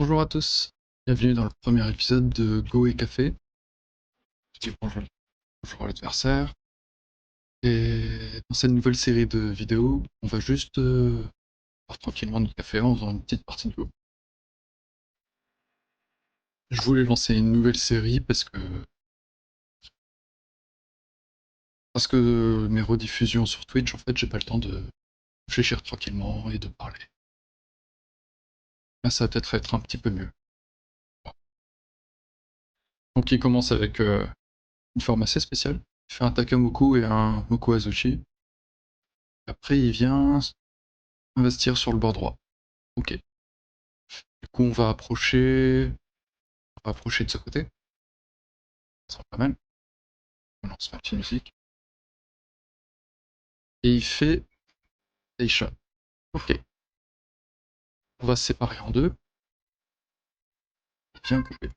Bonjour à tous, bienvenue dans le premier épisode de Go et Café. Je dis bonjour à l'adversaire. Et dans cette nouvelle série de vidéos, on va juste boire tranquillement notre café en faisant une petite partie de Go. Je voulais lancer une nouvelle série parce que mes rediffusions sur Twitch, en fait, j'ai pas le temps de réfléchir tranquillement et de parler. Là, ça va peut-être être un petit peu mieux. Donc il commence avec une forme assez spéciale. Il fait un Takamoku et un Moku Azuchi. Après, il vient investir sur le bord droit. Ok. Du coup, on va approcher de ce côté. Ça sera pas mal. On lance ma petite musique. Et il fait Deisha. Ok. On va se séparer en deux. Bien coupé.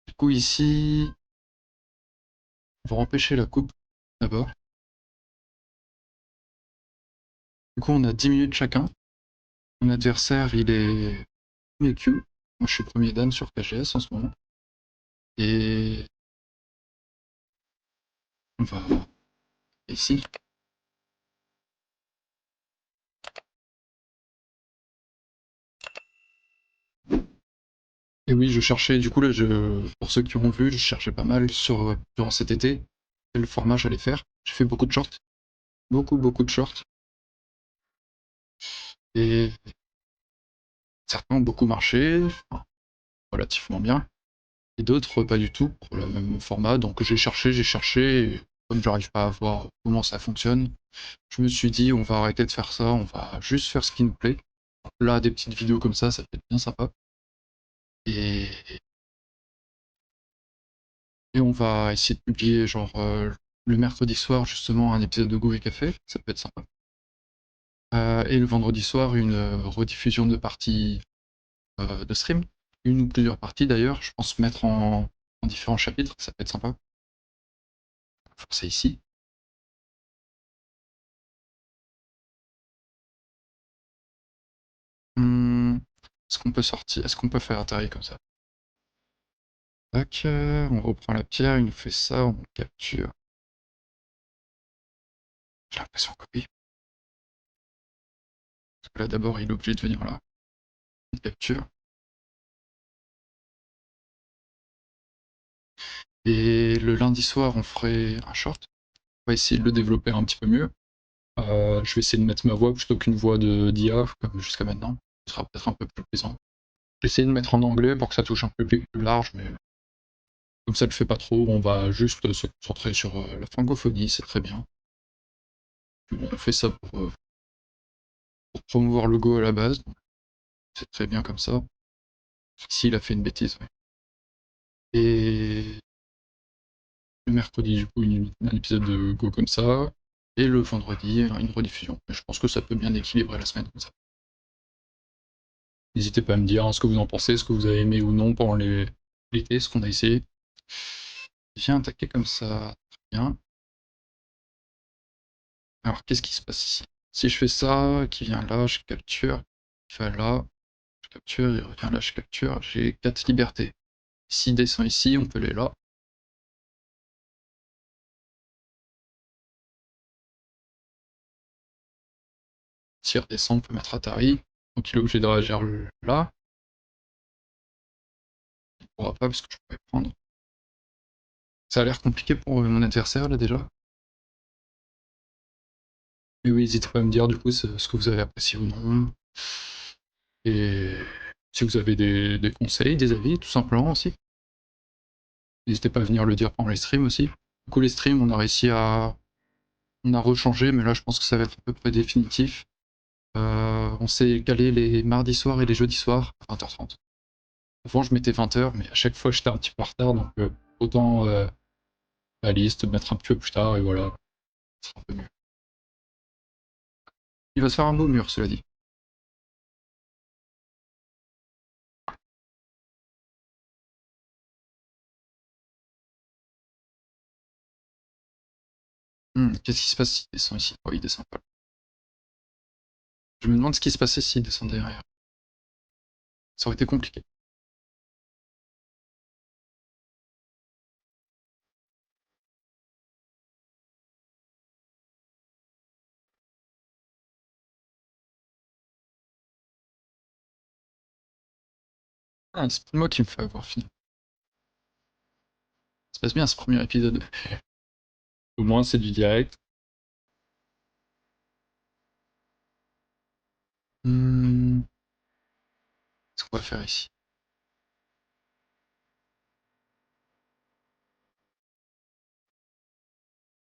Du coup, ici, on va empêcher la coupe d'abord. Du coup, on a 10 minutes chacun. Mon adversaire, il est premier Q. Moi, je suis premier Dan sur KGS en ce moment. Et on va ici. Et oui, je cherchais, du coup, là, pour ceux qui ont vu, je cherchais pas mal durant cet été quel format j'allais faire. J'ai fait beaucoup de shorts. Beaucoup de shorts. Et certains ont beaucoup marché, enfin, relativement bien, et d'autres pas du tout pour le même format. Donc j'ai cherché, et comme j'arrive pas à voir comment ça fonctionne, je me suis dit on va arrêter de faire ça, on va juste faire ce qui nous plaît. Là, des petites vidéos comme ça peut être bien sympa. Et, et on va essayer de publier genre le mercredi soir justement un épisode de Go et Café, ça peut être sympa. Et le vendredi soir une rediffusion de parties de stream, une ou plusieurs parties d'ailleurs, je pense mettre en différents chapitres, ça peut être sympa. C'est ici. Est-ce qu'on peut sortir? Est-ce qu'on peut faire atterrir comme ça? Tac, on reprend la pierre, il nous fait ça, on capture. J'ai l'impression que oui. Parce que là d'abord il est obligé de venir là. Il capture. Et le lundi soir on ferait un short. On va essayer de le développer un petit peu mieux. Je vais essayer de mettre ma voix plutôt qu'une voix de d'IA comme jusqu'à maintenant. Ce sera peut-être un peu plus plaisant. J'essaie de mettre en anglais pour que ça touche un peu plus large, mais comme ça le fait pas trop, on va juste se concentrer sur la francophonie, c'est très bien. On fait ça pour promouvoir le Go à la base, c'est très bien comme ça. S'il a fait une bêtise, ouais. Et le mercredi, du coup, un épisode de Go comme ça, et le vendredi, une rediffusion. Mais je pense que ça peut bien équilibrer la semaine comme ça. N'hésitez pas à me dire ce que vous en pensez, ce que vous avez aimé ou non pendant l'été, ce qu'on a essayé. Viens attaquer comme ça, très bien. Alors, qu'est-ce qui se passe ici? Si je fais ça, qui vient là, je capture, il va là, je capture, il revient là, je capture, j'ai 4 libertés. S'il descend ici, on peut aller là. S'il redescend, on peut mettre Atari. Donc il est obligé de réagir là. Il ne pourra pas parce que je pourrais prendre. Ça a l'air compliqué pour mon adversaire là déjà. Mais oui, n'hésitez pas à me dire du coup ce que vous avez apprécié ou non. Et si vous avez des conseils, des avis, tout simplement aussi. N'hésitez pas à venir le dire pendant les streams aussi. Du coup les streams, on a réussi à... On a rechangé, mais là je pense que ça va être à peu près définitif. On s'est calé les mardis soirs et les jeudis soirs à 20h30. Avant je mettais 20h, mais à chaque fois j'étais un petit peu en retard, donc autant la liste, mettre un petit peu plus tard, et voilà. Ça sera un peu mieux. Il va se faire un beau mur, cela dit. Qu'est-ce qui se passe s'il descend ici? Oh, il descend pas. Je me demande ce qui se passait s'il descend derrière. Ça aurait été compliqué. Ah, c'est pas moi qui me fait avoir fini. Ça se passe bien ce premier épisode. Au moins c'est du direct. Qu'est-ce qu'on va faire ici?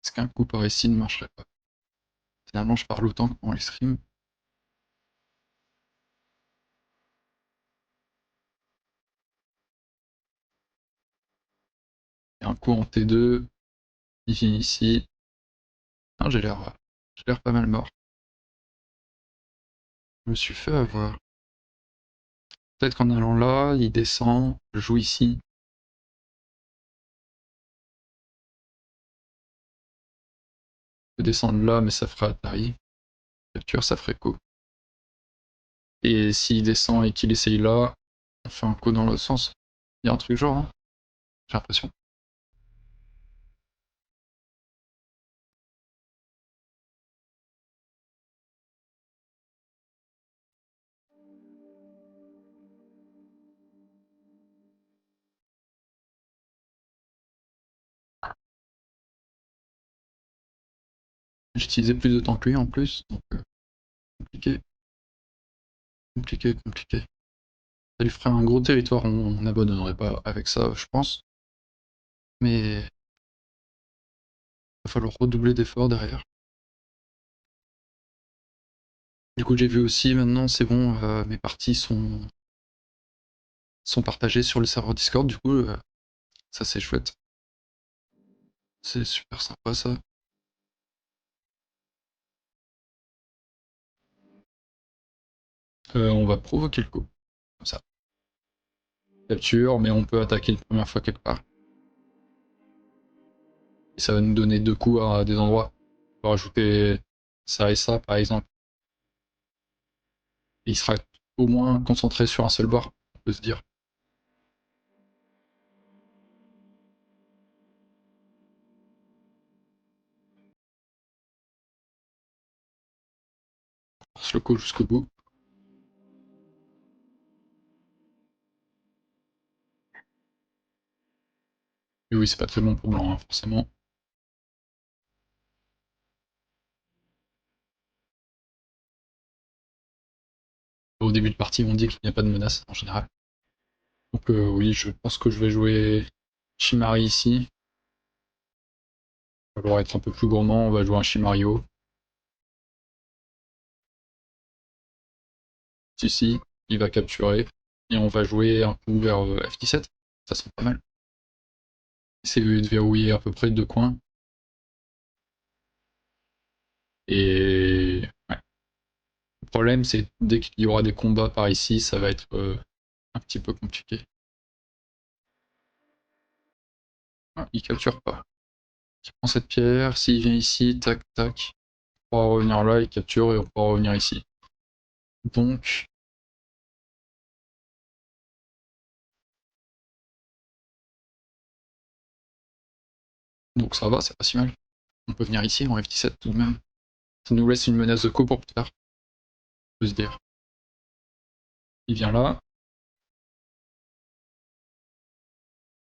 Est-ce qu'un coup par ici ne marcherait pas? Finalement je parle autant que dans les streams. Et un coup en T2, il vient ici. Ah, j'ai l'air pas mal mort. Je me suis fait avoir. Peut-être qu'en allant là, il descend, je joue ici. Je peux descendre là, mais ça ferait Atari. Capture, ça ferait co. Et s'il descend et qu'il essaye là, on fait un co dans l'autre sens. Il y a un truc genre, hein, j'ai l'impression. J'utilisais plus de temps que lui en plus, donc compliqué, compliqué. Ça lui ferait un gros territoire, on n'abandonnerait pas avec ça, je pense. Mais il va falloir redoubler d'efforts derrière. Du coup, j'ai vu aussi maintenant, c'est bon, mes parties sont partagées sur le serveur Discord, du coup, ça c'est chouette. C'est super sympa ça. On va provoquer le coup, comme ça. Capture, mais on peut attaquer une première fois quelque part. Et ça va nous donner deux coups à des endroits. On peut rajouter ça et ça, par exemple. Et il sera au moins concentré sur un seul bord, on peut se dire. On force le coup jusqu'au bout. Et oui, c'est pas très bon pour blanc, hein, forcément. Au début de partie, on dit qu'il n'y a pas de menace en général. Donc oui, je pense que je vais jouer Shimari ici. Il va falloir être un peu plus gourmand, on va jouer un Shimario. Ici, il va capturer. Et on va jouer un coup vers F17. Ça sent pas mal. Essayer de verrouiller à peu près deux coins. Et ouais. Le problème, c'est dès qu'il y aura des combats par ici, ça va être un petit peu compliqué. Ah, il capture pas. Il prend cette pierre, s'il vient ici, tac, tac. On pourra revenir là, il capture et on pourra revenir ici. Donc ça va, c'est pas si mal. On peut venir ici en F17 tout de même. Ça nous laisse une menace de co pour plus tard, on peut se dire. Il vient là.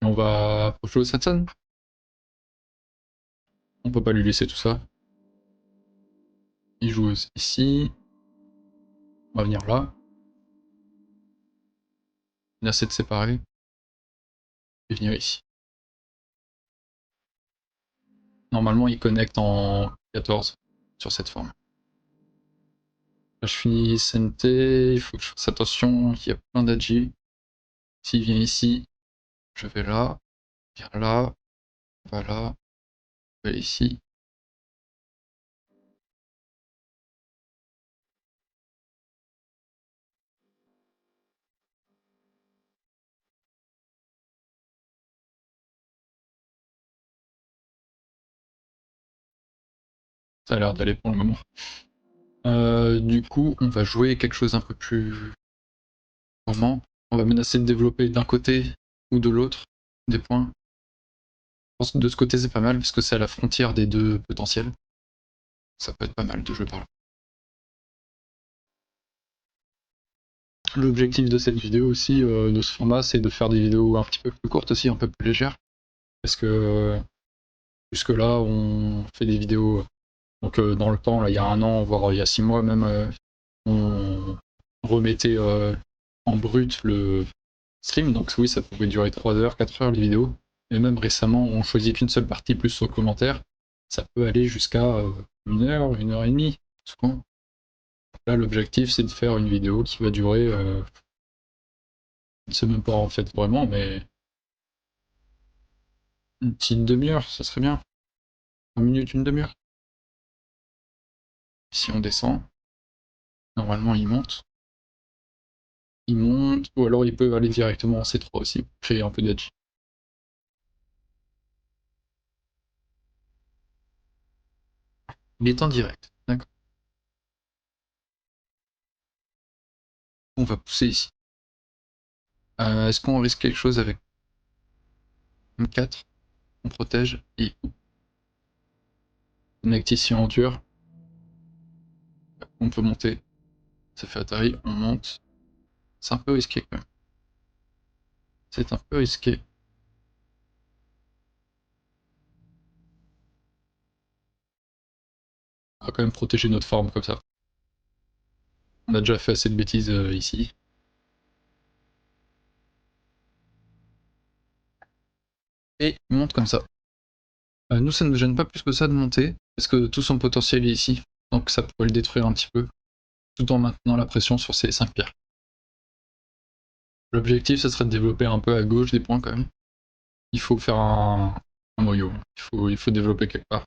Et on va approcher au Satsan. On peut pas lui laisser tout ça. Il joue ici. On va venir là. Il essaie de séparer. Et venir ici. Normalement, il connecte en 14 sur cette forme. Là, je finis SNT. Il faut que je fasse attention. Il y a plein d'Adji. S'il vient ici, je vais là. Viens là. Va là. Je vais ici. Ça a l'air d'aller pour le moment. Du coup, on va jouer quelque chose un peu plus gourmand. On va menacer de développer d'un côté ou de l'autre des points. Je pense que de ce côté c'est pas mal parce que c'est à la frontière des deux potentiels. Ça peut être pas mal de jouer par là. L'objectif de cette vidéo aussi, de ce format, c'est de faire des vidéos un petit peu plus courtes aussi, un peu plus légères. Parce que jusque là on fait des vidéos donc dans le temps, là, il y a 1 an, voire il y a 6 mois même, on remettait en brut le stream, donc oui, ça pouvait durer 3 heures, 4 heures les vidéos. Et même récemment, on choisit qu'une seule partie plus sur commentaire. Ça peut aller jusqu'à 1 heure et demie. Souvent. Là, l'objectif, c'est de faire une vidéo qui va durer, je ne sais même pas en fait vraiment, mais une petite demi-heure, ça serait bien. 1 minute, une demi-heure. Si on descend, normalement il monte. Il monte, ou alors il peut aller directement en C3 aussi, pour créer un peu d'edge. Il est en direct, d'accord. On va pousser ici. Est-ce qu'on risque quelque chose avec M4? On protège et connecte ici en dur. On peut monter. Ça fait atterrir, on monte. C'est un peu risqué quand même. C'est un peu risqué. On va quand même protéger notre forme comme ça. On a déjà fait assez de bêtises ici. Et il monte comme ça. Nous, ça ne nous gêne pas plus que ça de monter, parce que tout son potentiel est ici. Donc ça pourrait le détruire un petit peu, tout en maintenant la pression sur ces 5 pierres. L'objectif, ce serait de développer un peu à gauche des points quand même. Il faut faire un moyeu. Il faut développer quelque part.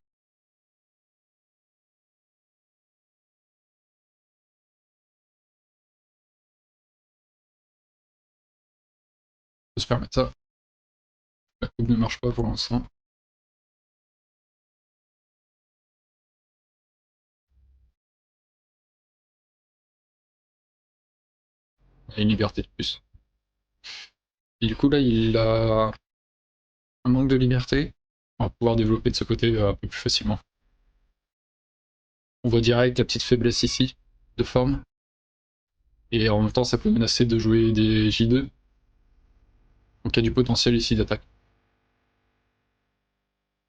On peut se permettre ça. La coupe ne marche pas pour l'instant. Il y a une liberté de plus. Et du coup, là, il a un manque de liberté. On va pouvoir développer de ce côté un peu plus facilement. On voit direct la petite faiblesse ici, de forme. Et en même temps, ça peut menacer de jouer des J2. Donc il y a du potentiel ici d'attaque.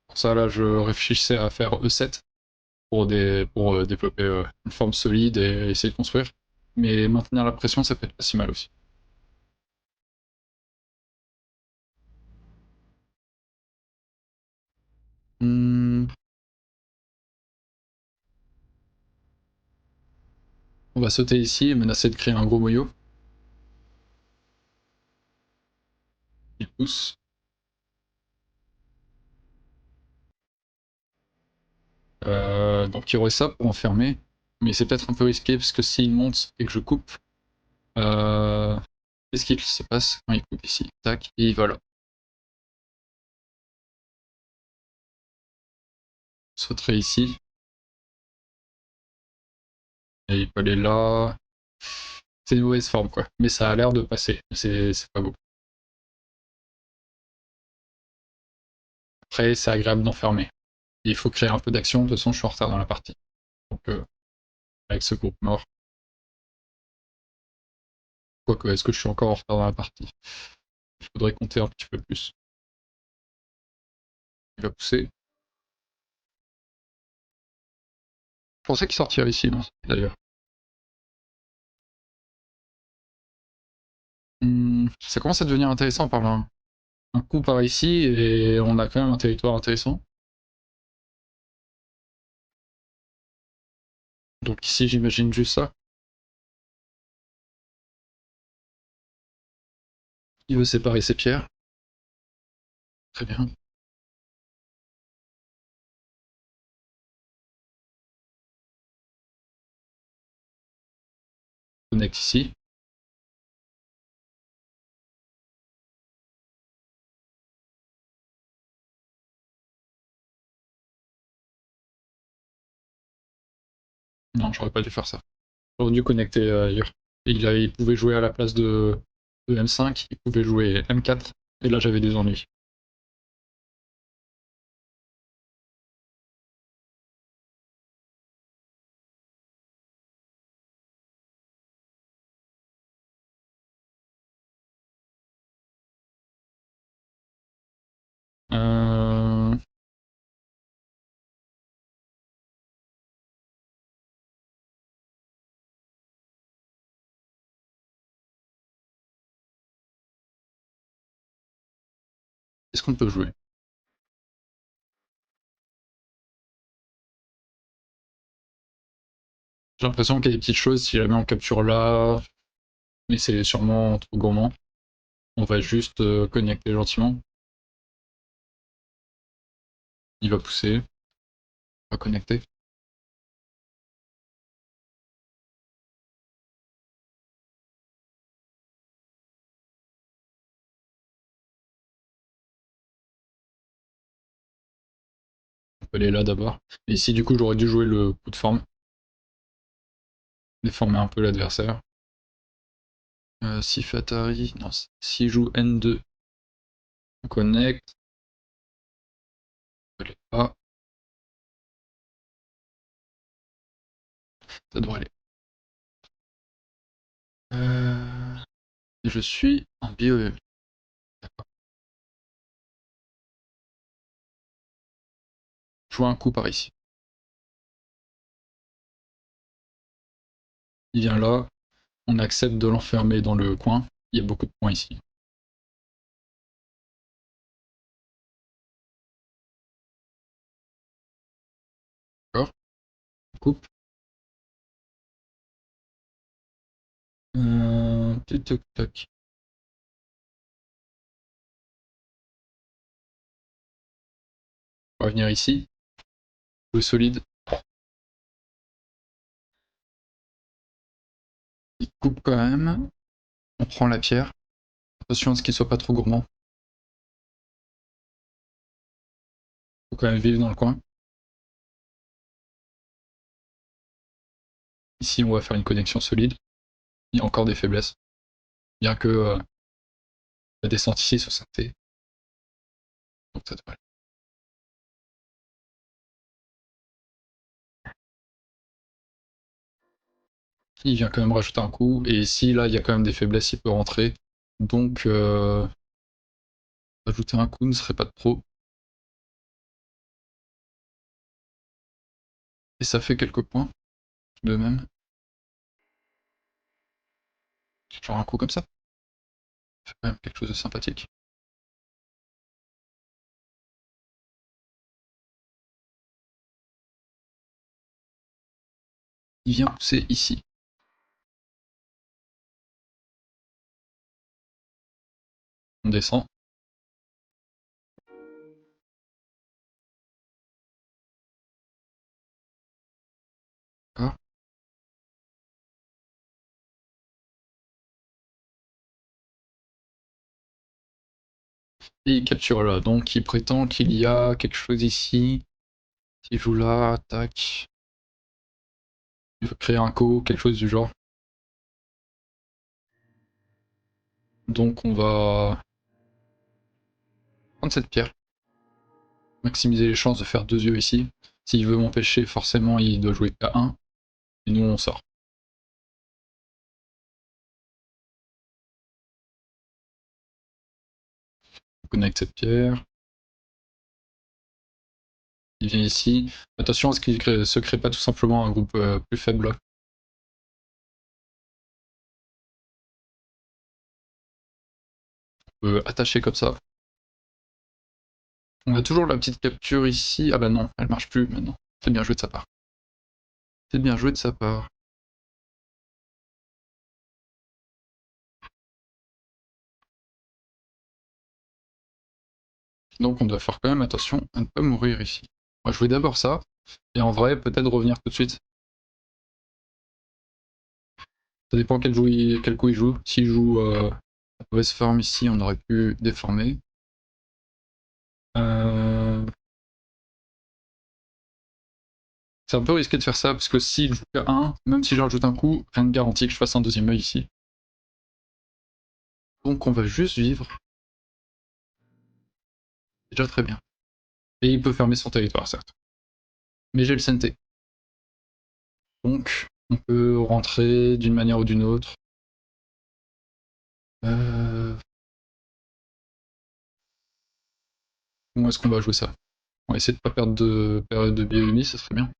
Pour ça, là, je réfléchissais à faire E7 pour développer une forme solide et essayer de construire. Mais maintenir la pression, ça peut être pas si mal aussi. Hmm. On va sauter ici et menacer de créer un gros moyeu. Il pousse. Donc il y aurait ça pour enfermer. Mais c'est peut-être un peu risqué parce que s'il monte et que je coupe, qu'est-ce qu'il se passe quand il coupe ici? Tac, et voilà. Il sauterait ici. Et il peut aller là. C'est une mauvaise forme quoi. Mais ça a l'air de passer. C'est pas beau. Après, c'est agréable d'enfermer. Il faut créer un peu d'action. De toute façon, je suis en retard dans la partie. Donc, avec ce groupe mort. Quoique, est-ce que je suis encore en retard dans la partie? Il faudrait compter un petit peu plus. Il va pousser. Je pensais qu'il sortirait ici, d'ailleurs. Ça commence à devenir intéressant par là. Un coup par ici et on a quand même un territoire intéressant. Donc ici, j'imagine juste ça. Il veut séparer ses pierres. Très bien. Connecte ici. Non, j'aurais pas dû faire ça. J'aurais dû connecter ailleurs. Il pouvait jouer à la place de de M5, il pouvait jouer M4, et là j'avais des ennuis. Euh... Qu'est-ce qu'on peut jouer? J'ai l'impression qu'il y a des petites choses, si jamais on capture là, mais c'est sûrement trop gourmand. On va juste connecter gentiment. Il va pousser. On va connecter. On peut aller là d'abord. Et ici, du coup, j'aurais dû jouer le coup de forme. Déformer un peu l'adversaire. Si fait Atari, non, s'il joue N2, on connecte. On peut aller là. Ça devrait aller. Je suis en bio. D'accord. Je vois un coup par ici. Il vient là. On accepte de l'enfermer dans le coin. Il y a beaucoup de points ici. D'accord. Coupe. Tac, tac, tac. On va venir ici. Le solide. Il coupe quand même. On prend la pierre. Attention à ce qu'il soit pas trop gourmand. Faut quand même vivre dans le coin. Ici, on va faire une connexion solide. Il y a encore des faiblesses. Bien que la descente ici soit synthé. Donc ça devrait aller. Il vient quand même rajouter un coup. Et ici, là, il y a quand même des faiblesses, il peut rentrer. Donc, ajouter un coup ne serait pas de pro. Et ça fait quelques points, de même. Genre un coup comme ça. Ça fait quand même quelque chose de sympathique. Il vient pousser ici. On descend. D'accord. Et il capture là. Donc il prétend qu'il y a quelque chose ici. S'il joue là, tac. Il veut créer un co, quelque chose du genre. Donc on va prendre cette pierre. Maximiser les chances de faire 2 yeux ici. S'il veut m'empêcher, forcément il doit jouer K1. Et nous on sort. On connecte cette pierre. Il vient ici. Attention à ce qu'il ne se crée pas tout simplement un groupe plus faible. On peut attacher comme ça. On a toujours la petite capture ici. Ah bah non, elle marche plus maintenant. C'est bien joué de sa part. C'est bien joué de sa part. Donc on doit faire quand même attention à ne pas mourir ici. On va jouer d'abord ça, et en vrai peut-être revenir tout de suite. Ça dépend quel coup il joue. S'il joue la mauvaise forme ici, on aurait pu déformer. C'est un peu risqué de faire ça, parce que s'il joue qu'à 1, même si je rajoute un coup, rien ne garantit que je fasse un deuxième œil ici. Donc on va juste vivre. C'est déjà très bien. Et il peut fermer son territoire, certes. Mais j'ai le CNT. Donc on peut rentrer d'une manière ou d'une autre. Comment est-ce qu'on va jouer ça? On va essayer de pas perdre de période de bioémie, ça serait bien.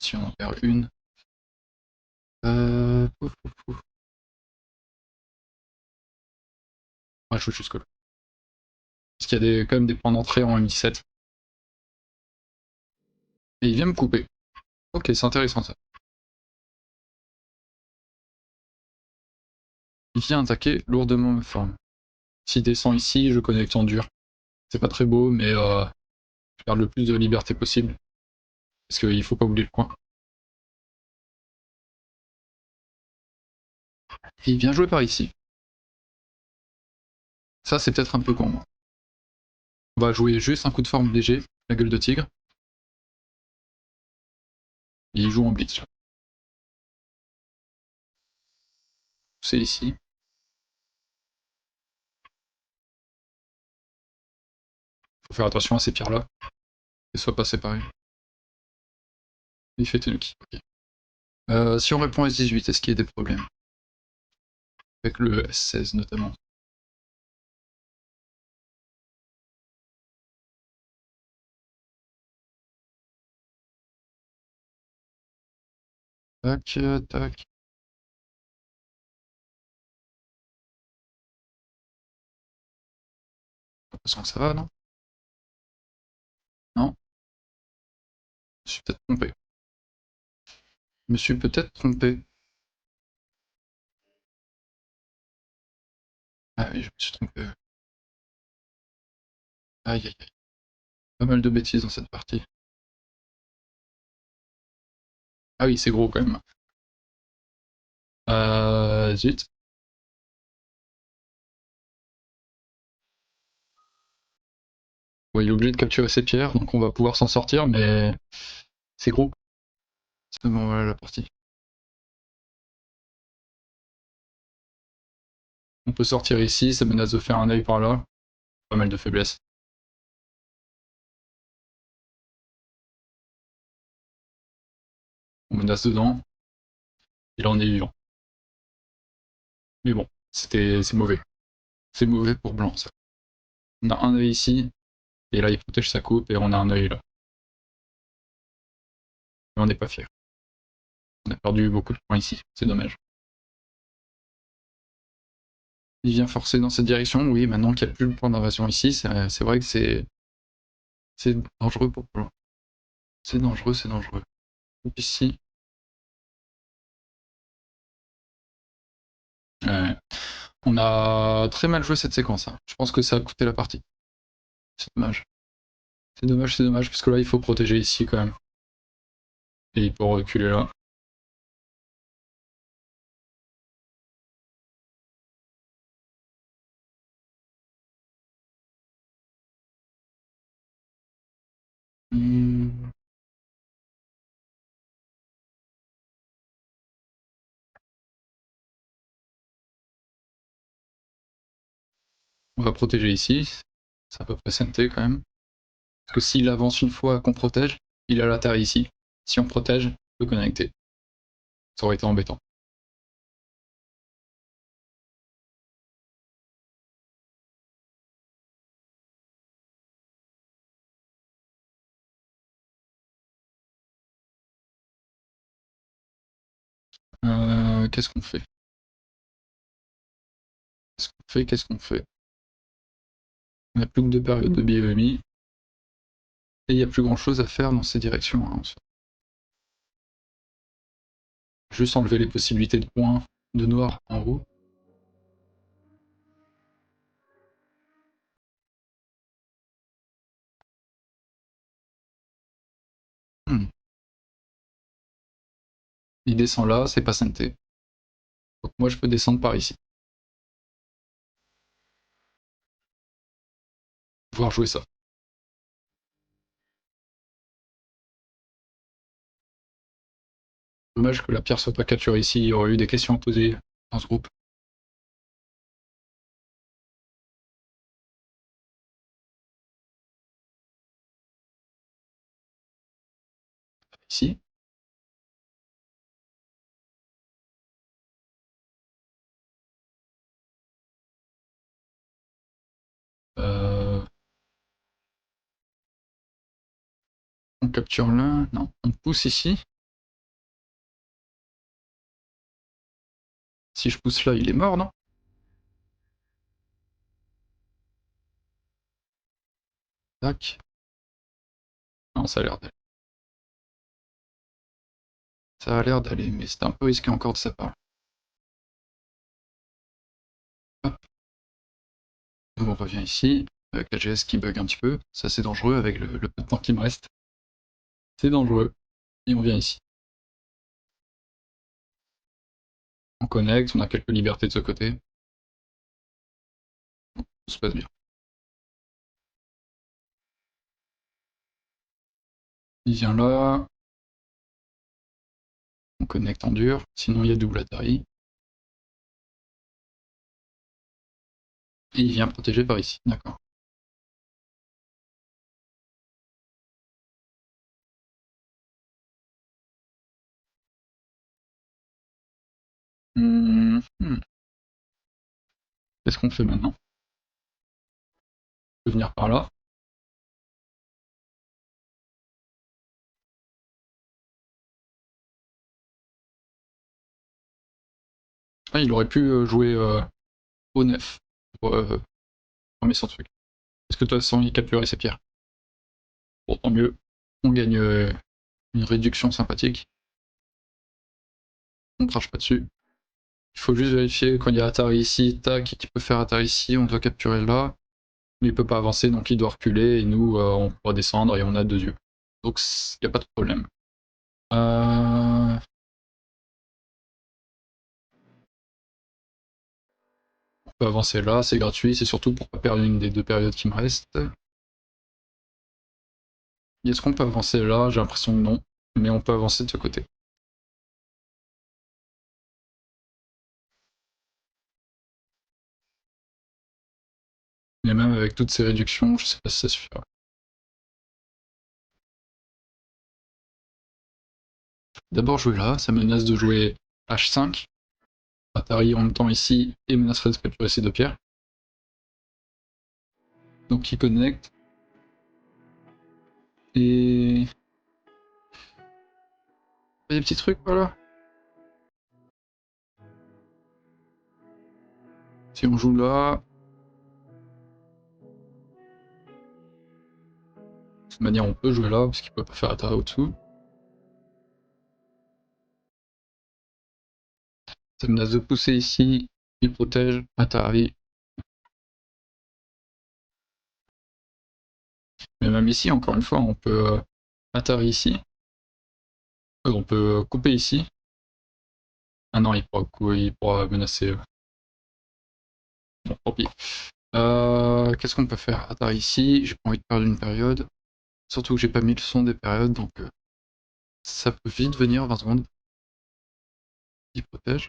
Si on en perd une. Pouf, pouf, pouf. On va jouer jusque là. Parce qu'il y a quand même des points d'entrée en M17. Et il vient me couper. Ok, c'est intéressant ça. Il vient attaquer lourdement ma forme. S'il descend ici, je connecte en dur. C'est pas très beau, mais je garde le plus de liberté possible. Parce qu'il faut pas oublier le coin. Et il vient jouer par ici. Ça, c'est peut-être un peu con. On va jouer juste un coup de forme léger, la gueule de tigre. Et il joue en blitz. C'est ici. Faut faire attention à ces pierres-là. Qu'elles soient pas séparées. Il fait Tenuki. Ok. Si on répond S18, est-ce qu'il y a des problèmes? Avec le S16 notamment. Tac, tac. De toute façon, ça va, non? Non? Je suis peut-être trompé. Je me suis peut-être trompé. Ah oui, je me suis trompé. Aïe aïe aïe. Pas mal de bêtises dans cette partie. Ah oui, c'est gros quand même. Zut. Ouais, il est obligé de capturer ses pierres, donc on va pouvoir s'en sortir, mais c'est gros. C'est bon, voilà la partie. On peut sortir ici, ça menace de faire un œil par là. Pas mal de faiblesses. On menace dedans. Il en est vivant. Mais bon, c'est mauvais. C'est mauvais pour blanc, ça. On a un œil ici, et là il protège sa coupe, et on a un œil là. Mais on n'est pas fier. On a perdu beaucoup de points ici, c'est dommage. Il vient forcer dans cette direction, oui, maintenant qu'il n'y a plus le point d'invasion ici, c'est vrai que c'est dangereux pour blanc. C'est dangereux, c'est dangereux. Donc ici, on a très mal joué cette séquence, hein. Je pense que ça a coûté la partie. C'est dommage. C'est dommage, parce que là il faut protéger ici quand même. Et il peut reculer là. Hmm. On va protéger ici. C'est à peu près SNT quand même. Parce que s'il avance une fois qu'on protège, il a la terre ici. Si on protège, il peut connecter. Ça aurait été embêtant. Qu'est-ce qu'on fait? Qu'est-ce qu'on fait? On n'a plus que 2 périodes de bioémie. Et il n'y a plus grand chose à faire dans ces directions, hein. Juste enlever les possibilités de points de noir en haut. Hmm. Il descend là, c'est pas synthé. Donc moi je peux descendre par ici. Pouvoir jouer ça. Dommage que la pierre soit pas capturée ici, il y aurait eu des questions à poser dans ce groupe. Ici. On capture là, non, on pousse ici. Si je pousse là, il est mort, non? Tac. Non, ça a l'air d'aller. Ça a l'air d'aller, mais c'est un peu risqué encore de sa part. Hop. On revient ici, avec la GS qui bug un petit peu. Ça c'est dangereux avec le peu de temps qui me reste. C'est dangereux. Et on vient ici. On connecte, on a quelques libertés de ce côté. Tout se passe bien. Il vient là. On connecte en dur, sinon il y a double Atari. Et il vient protéger par ici, d'accord. Qu'est-ce qu'on fait maintenant? On peut venir par là. Ah, il aurait pu jouer au 9 pour fermer son truc. Est-ce que de toute façon il capturait ses pierres? Bon, tant mieux. On gagne une réduction sympathique. On ne crache pas dessus. Il faut juste vérifier quand il y a Atari ici, tac, qui peut faire Atari ici, on doit capturer là. Mais il peut pas avancer, donc il doit reculer, et nous, on pourra descendre, et on a deux yeux. Donc il n'y a pas de problème. On peut avancer là, c'est gratuit, c'est surtout pour pas perdre une des deux périodes qui me restent. Est-ce qu'on peut avancer là? J'ai l'impression que non, mais on peut avancer de ce côté. Mais même avec toutes ces réductions, je sais pas si ça suffira. D'abord jouer là, ça menace de jouer H5. Atari en même temps ici, et menacerait de capturer ces deux pierres. Donc il connecte. Et... des petits trucs, voilà. Si on joue là... De toute manière, on peut jouer là, parce qu'il peut pas faire Atari au-dessous. Ça menace de pousser ici, il protège Atari. Mais même ici, encore une fois, on peut Atari ici. On peut couper ici. Ah non, il pourra menacer. Bon, tant pis. Qu'est-ce qu'on peut faire? Atari ici, j'ai pas envie de perdre une période. Surtout que j'ai pas mis le son des périodes, donc ça peut vite venir 20 secondes. Il protège.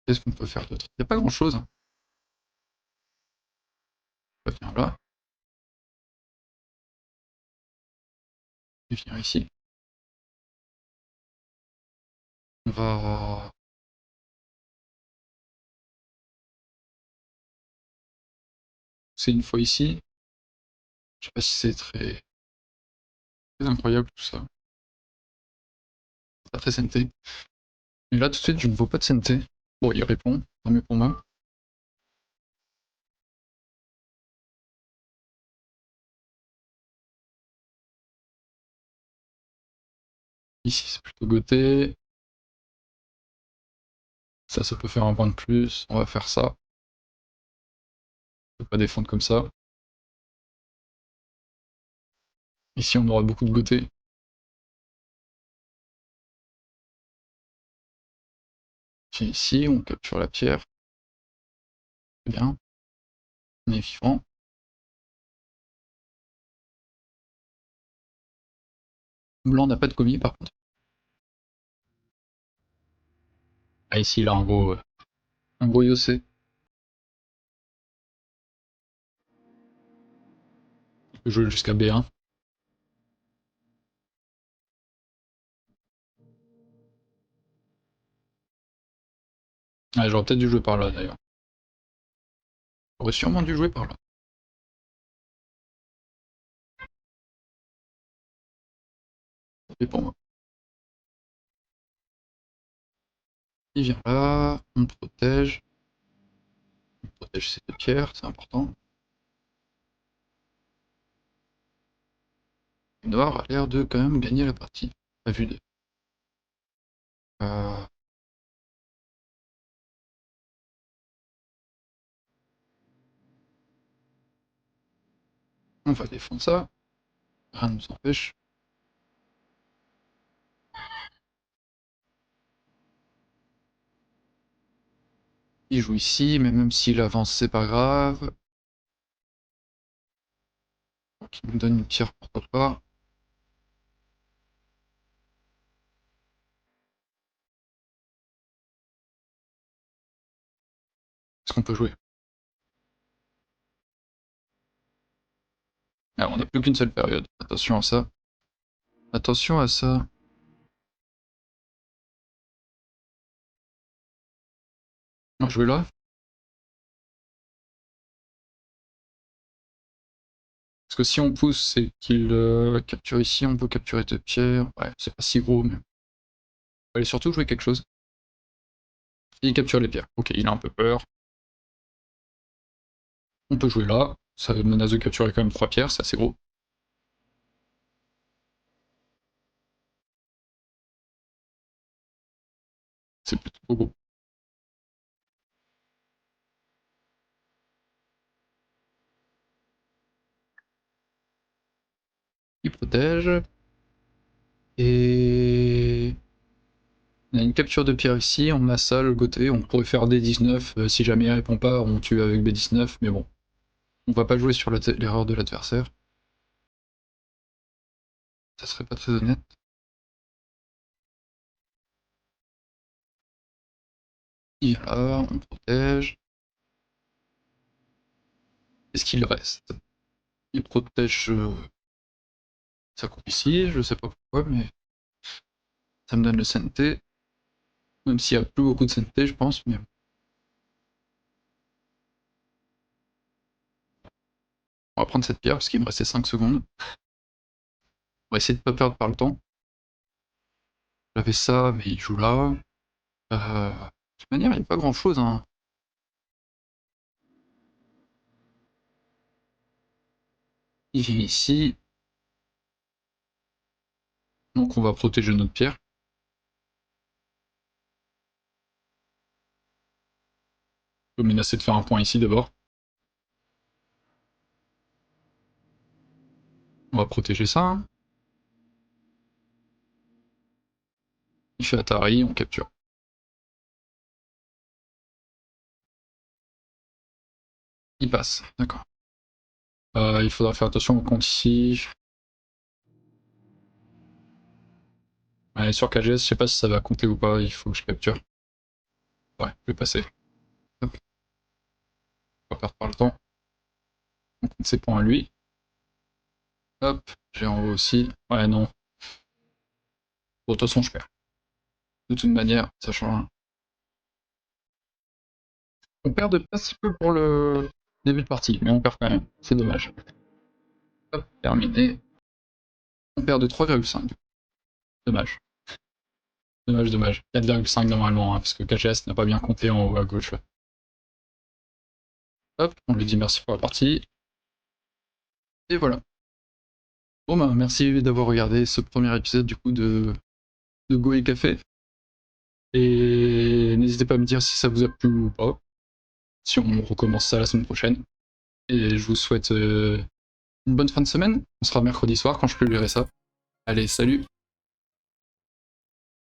Qu'est-ce qu'on peut faire d'autre? Il n'y a pas grand-chose. On va venir là. Et venir ici. On va... C'est une fois ici. Je sais pas si c'est très incroyable tout ça. C'est pas très SNT. Et là tout de suite je ne vois pas de SNT. Bon, il répond, tant mieux pour moi. Ici c'est plutôt goté. Ça peut faire un point de plus. On va faire ça. On peut pas défendre comme ça. Ici on aura beaucoup de goté. Puis ici on capture la pierre. Très bien. On est vivant. Blanc n'a pas de commis par contre. Ah ici il a un gros yossé. Il peut jouer jusqu'à B1. Ah, j'aurais peut-être dû jouer par là d'ailleurs. J'aurais sûrement dû jouer par là. Et pour moi. Il vient là, on protège. On protège ces deux pierres, c'est important. Le noir a l'air de quand même gagner la partie. À vue de. Euh... On va défendre ça. Rien ne nous empêche. Il joue ici, mais même s'il avance, c'est pas grave. Donc il nous donne une pierre, pourquoi pas. Est-ce qu'on peut jouer? Alors, on n'a plus qu'une seule période. Attention à ça. Attention à ça. On jouer là. Parce que si on pousse, c'est qu'il capture ici, on peut capturer deux pierres. Ouais, c'est pas si gros, mais... Il fallait surtout jouer quelque chose. Il capture les pierres. Ok, il a un peu peur. On peut jouer là. Ça menace de capturer quand même 3 pierres, c'est assez gros. C'est plutôt gros. Il protège. Et... On a une capture de pierre ici, on a ça le côté, on pourrait faire D19, si jamais il répond pas, on tue avec B19, mais bon. On va pas jouer sur l'erreur de l'adversaire. Ça serait pas très honnête. Il vient là, on protège. Qu'est-ce qu'il reste? Il protège sa coupe ici, je sais pas pourquoi, mais ça me donne le CNT. Même s'il y a plus beaucoup de CNT, je pense, mais... On va prendre cette pierre, parce qu'il me restait 5 secondes. On va essayer de pas perdre par le temps. J'avais ça, mais il joue là. De toute manière, il n'y a pas grand-chose, hein. Il vient ici. Donc on va protéger notre pierre. On peut menacer de faire un point ici d'abord. On va protéger ça. Hein. Il fait Atari, on capture. Il passe, d'accord. Il faudra faire attention au compte ici. Ouais, sur KGS, je sais pas si ça va compter ou pas, il faut que je capture. Ouais, je vais passer. Hop. On va perdre par le temps. On compte ses points à lui. Hop, j'ai en haut aussi. Ouais, non. Bon, de toute façon, je perds. De toute manière, ça change rien. On perd de pas si peu pour le début de partie, mais on perd quand même. C'est dommage. Hop, terminé. On perd de 3,5. Dommage. Dommage, dommage. 4,5 normalement, hein, parce que KGS n'a pas bien compté en haut à gauche. Hop, on lui dit merci pour la partie. Et voilà. Bon bah merci d'avoir regardé ce premier épisode du coup de Go et Café. Et n'hésitez pas à me dire si ça vous a plu ou pas. Si on recommence ça la semaine prochaine. Et je vous souhaite une bonne fin de semaine. On sera mercredi soir quand je publierai ça. Allez, salut!